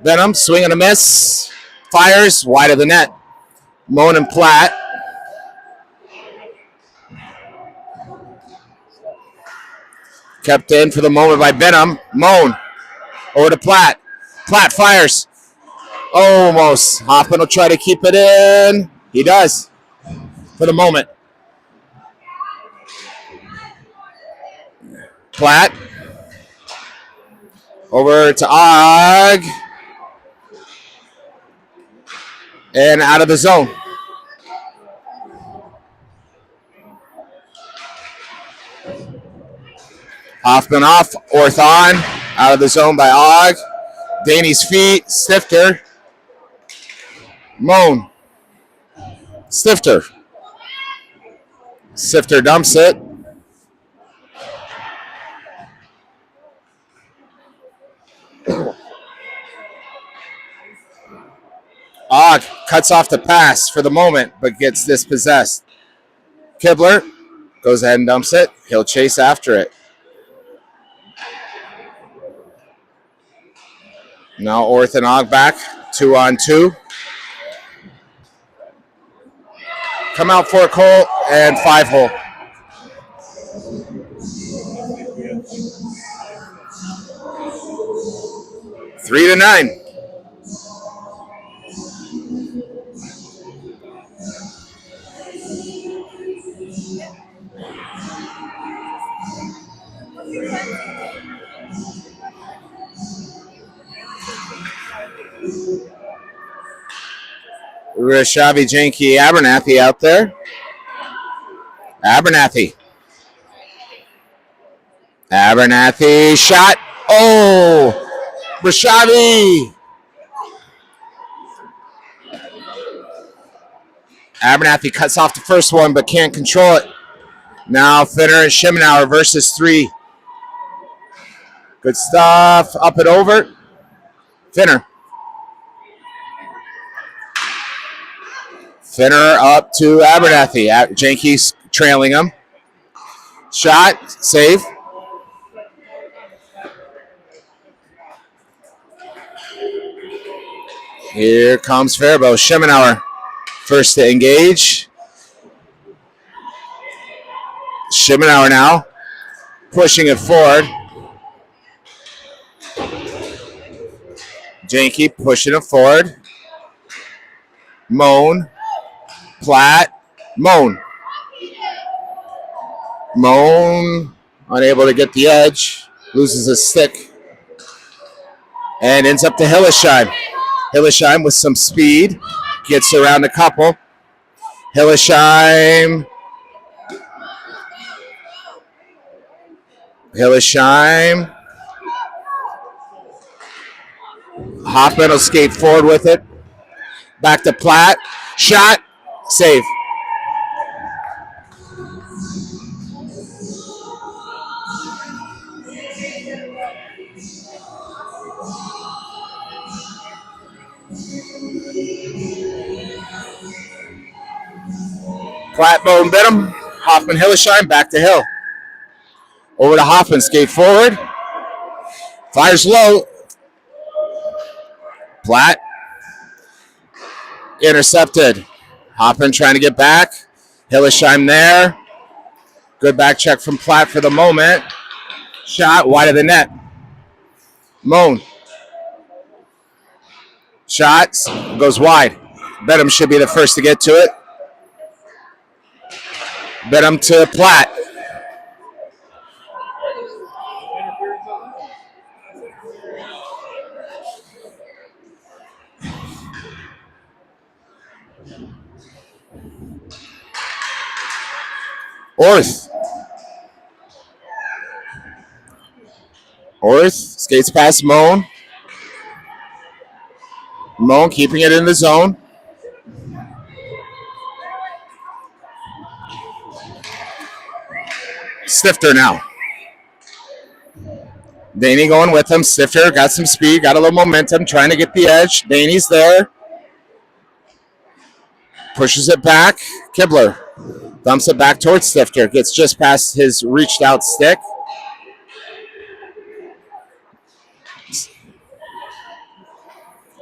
Benham, swing and a miss. Fires wide of the net. Moan and Platt. Kept in for the moment by Benham. Moan over to Platt. Platt fires. Almost. Hoffman will try to keep it in. He does. For the moment. Platt. Over to Og. And out of the zone. Hoffman off. Orth on. Out of the zone by Og. Danny's feet. Stifter. Moan. Stifter. Sifter dumps it. Og cuts off the pass for the moment, but gets dispossessed. Kibler goes ahead and dumps it. He'll chase after it. Now Orth and Og back, 2-on-2. Come out 4-hole and 5-hole. Three to 9. Rashavi Janky Abernathy out there. Abernathy shot. Oh, Rashavi. Abernathy cuts off the first one but can't control it. Now Finner and Schemenauer versus 3. Good stuff. Up and over. Finner up to Abernathy. Janky's trailing him. Shot. Save. Here comes Fairbault. Schemenauer first to engage. Schemenauer now pushing it forward. Janky pushing it forward. Moan. Platt. Moan unable to get the edge. Loses his stick. And ends up to Hillesheim. Hillesheim with some speed. Gets around a couple. Hillesheim. Hoffman will skate forward with it. Back to Platt. Shot. Save. Platt bone bit him. Hoffman Hillesheim back to Hill. Over to Hoffman, skate forward. Fires low. Platt. Intercepted. Hoffman trying to get back. Hillesheim there. Good back check from Platt for the moment. Shot wide of the net. Moan. Shot goes wide. Bedham should be the first to get to it. Bedham to Platt. Orth skates past Moan. Moan keeping it in the zone. Stifter now. Danny going with him. Stifter got some speed, got a little momentum, trying to get the edge. Danny's there. Pushes it back. Kibler dumps it back towards Stifter. Gets just past his reached out stick.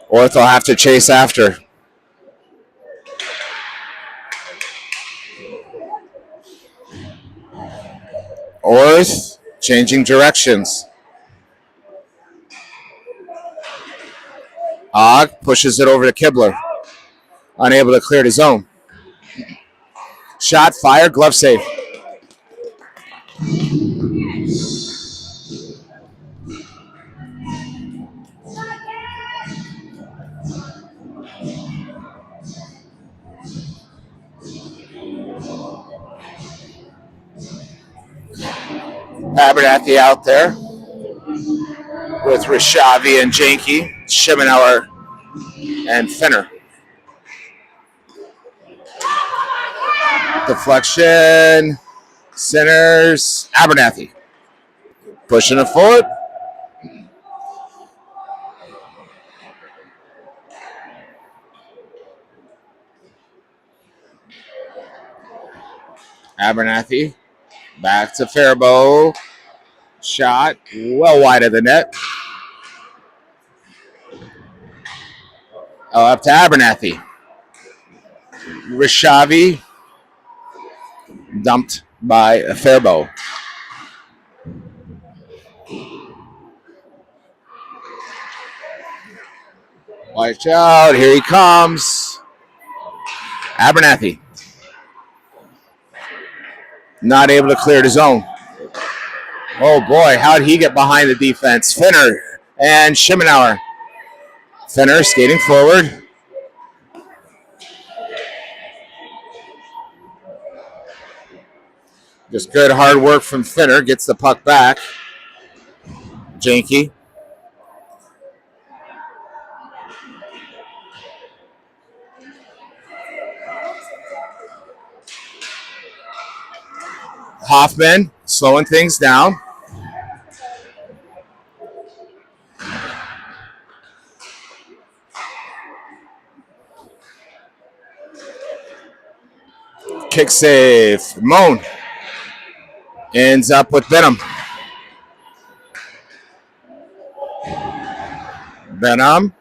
Orth will have to chase after. Orth changing directions. Og pushes it over to Kibler. Unable to clear the zone. Shot, fire, glove save. Abernathy out there with Rishavi and Janke, Shimenauer and Finner. Deflection, centers, Abernathy. Pushing it forward. Abernathy back to Fairbault. Shot well wide of the net. Up to Abernathy. Rishavi dumped by Fairbault. Watch out. Here he comes. Abernathy. Not able to clear the zone. Oh boy, how did he get behind the defense? Finner and Shimenauer. Finner skating forward. Just good hard work from Finner. Gets the puck back. Janke. Hoffman slowing things down. Kick save. Moan ends up with Benham. Benham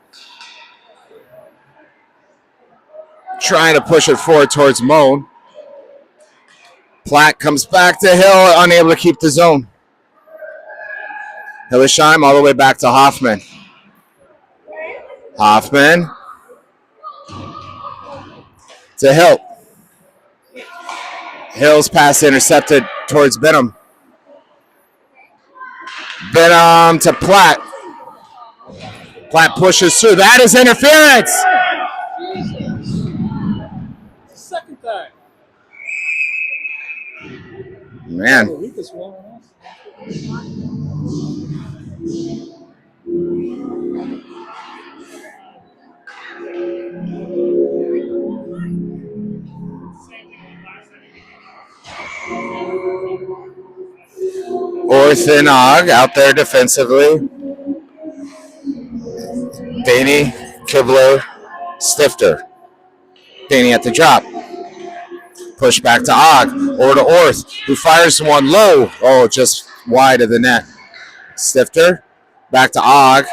trying to push it forward towards Moan. Platt comes back to Hill, unable to keep the zone. Hillesheim all the way back to Hoffman. Hoffman to Hill. Hill's pass intercepted towards Benham. Benham to Platt. Platt pushes through. That is interference. Second time. Man. Orthenag out there defensively. Danny, Kibler, Stifter. Danny at the drop. Push back to Og or to Orth, who fires one low. Oh, just wide of the net. Stifter back to Og.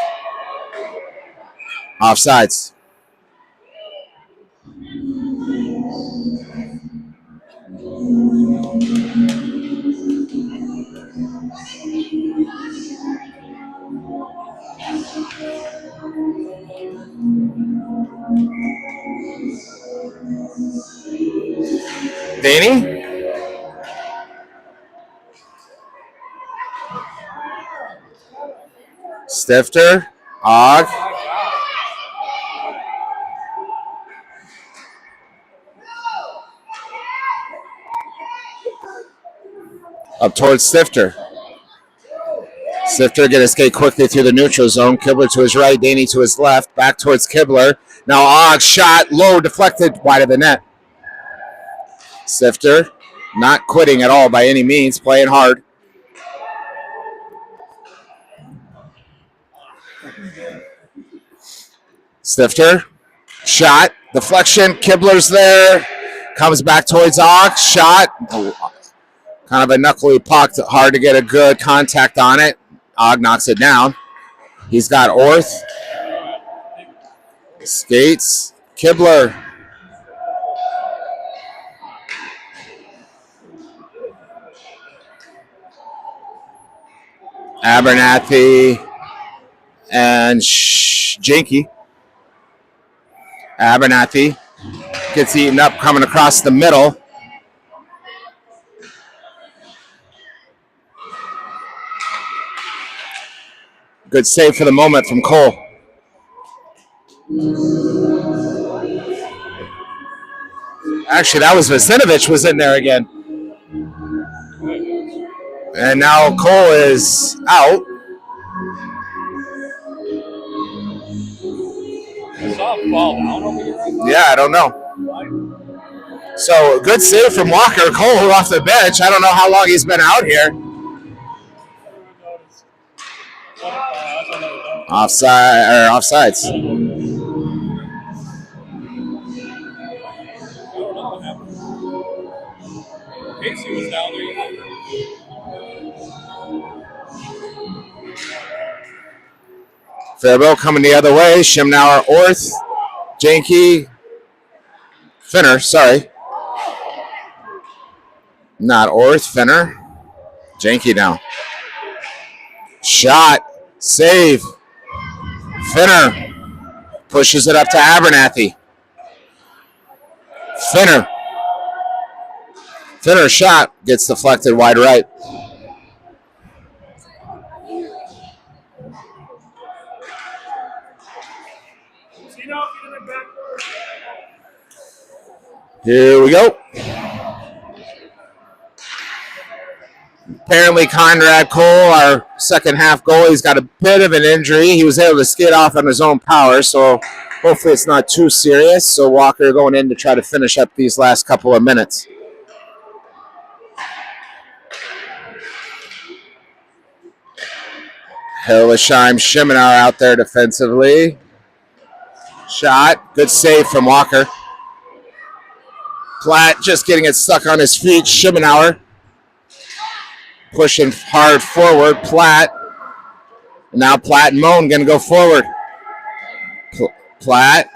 Offsides. Danny? Stifter, Og. Up towards Stifter. Stifter gonna skate quickly through the neutral zone. Kibler to his right, Danny to his left. Back towards Kibler. Now Og shot low, deflected wide of the net. Stifter not quitting at all by any means, playing hard. Stifter, shot, deflection, Kibler's there, comes back towards Og, shot, kind of a knuckly puck, hard to get a good contact on it. Og knocks it down. He's got Orth, skates, Kibler. Abernathy and Janke. Abernathy gets eaten up coming across the middle. Good save for the moment from Cole. Actually, that was Vacinovich was in there again. And now Cole is out. I saw him fall down over here. Yeah, I don't know. So good save from Walker. Cole off the bench. I don't know how long he's been out here. Offsides. Casey was down there. Fairbault coming the other way. Schimnauer, Orth, Janke, Finner, sorry. Not Orth, Finner. Janke now. Shot. Save. Finner pushes it up to Abernathy. Finner shot gets deflected wide right. Here we go. Apparently Conrad Cole, our second half goalie, he's got a bit of an injury. He was able to skid off on his own power, so hopefully it's not too serious. So Walker going in to try to finish up these last couple of minutes. Hillesheim, Schimnauer out there defensively. Shot. Good save from Walker. Platt just getting it stuck on his feet. Schimnauer pushing hard forward. Platt. Now Platt and Moan going to go forward. Platt.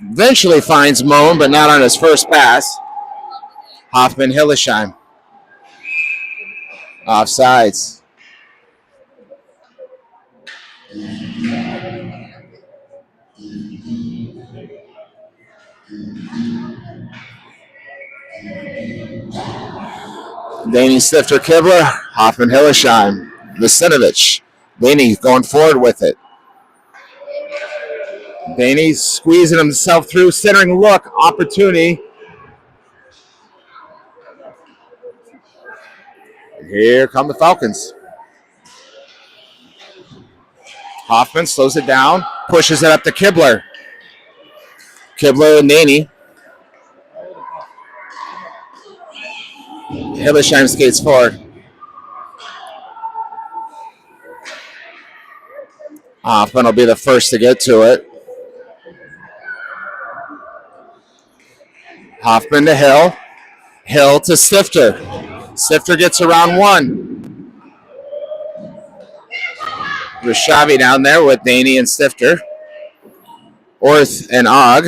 Eventually finds Moan, but not on his first pass. Hoffman, Hillesheim. Offsides. Danny Stifter Kibler, Hoffman Hillesheim, Visinovich. Danny going forward with it. Danny squeezing himself through, centering look, opportunity. Here come the Falcons. Hoffman slows it down, pushes it up to Kibler. Kibler and Danny. Hillesheim skates forward. Hoffman will be the first to get to it. Hoffman to Hill. Hill to Stifter. Stifter gets around one. Rashavi down there with Danny and Stifter. Orth and Og.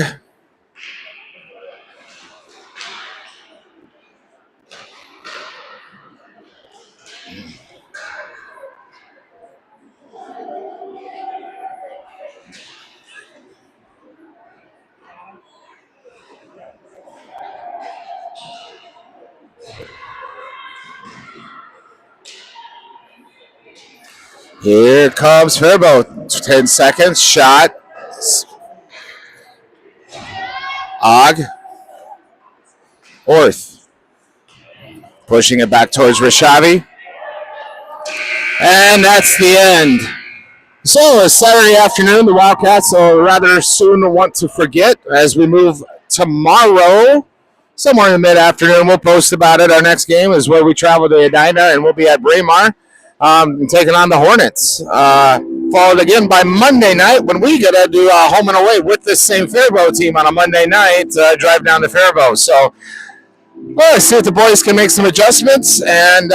Here comes Fairbault. 10 seconds. Shot. Og. Orth. Pushing it back towards Rashavi. And that's the end. So, it's Saturday afternoon. The Wildcats will rather soon want to forget as we move tomorrow. Somewhere in the mid-afternoon, we'll post about it. Our next game is where we travel to Edina, and we'll be at Braemar. Taking on the Hornets. Followed again by Monday night when we get to do home and away with this same Fairbault team on a Monday night, drive down to Fairbault. So let's see if the boys can make some adjustments and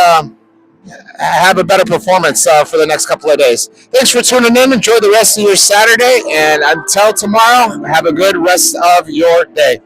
have a better performance for the next couple of days. Thanks for tuning in. Enjoy the rest of your Saturday. And until tomorrow, have a good rest of your day.